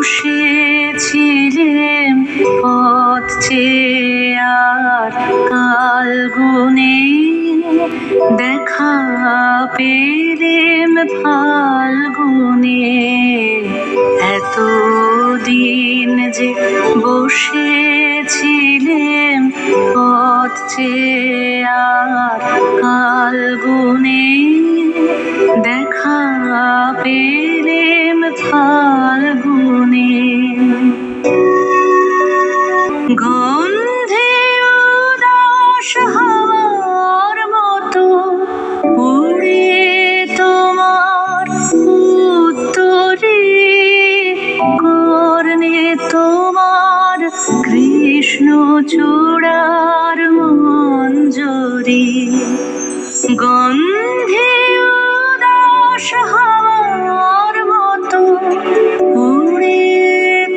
বসেছিলেম পথ চেয়ে আর কাল গুনে, দেখা পেলেম ফাল্গুনে। এতদিন যে বসেছিলেম পথ চেয়ে আর কাল গুনে, দেখা পেলেম ফাল্গুনে। গন্ধে উদাস হাওয়ার মতো উড়ে তোমার উত্তরে, কর্ণে তোমার কৃষ্ণচূড়ার মঞ্জরি। গন্ধে উদাস হাওয়ার মতো উড়ে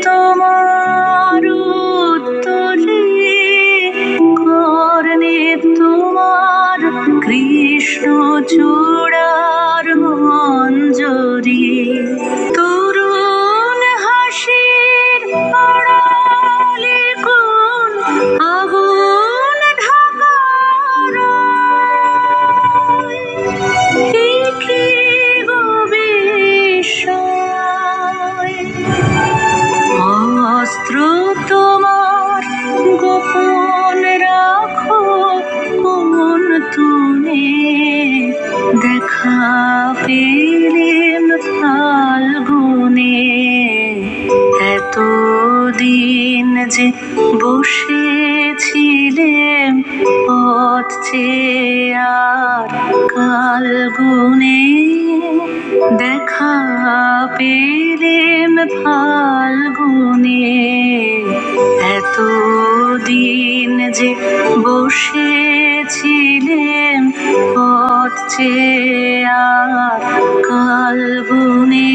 তোমার উত্তরে, কর্ণে তোমার কৃষ্ণচূড়ার মঞ্জরি। তরুণ হাসির আড়ালে কোন আগুন ঢাকার, কি গো বিস্ময়! অস্ত্র তোমার গোপন রাখো কোন তুনে, দেখা পেলেম ফাল্গুনে। এতদিন যে বসেছিলেম পথ চেয়ে আর কাল গুনে, দেখা পেলেম ফাল্গুনে। এতদিন যে বসেছিলেম পথ চেয়ে আর কাল গুনে।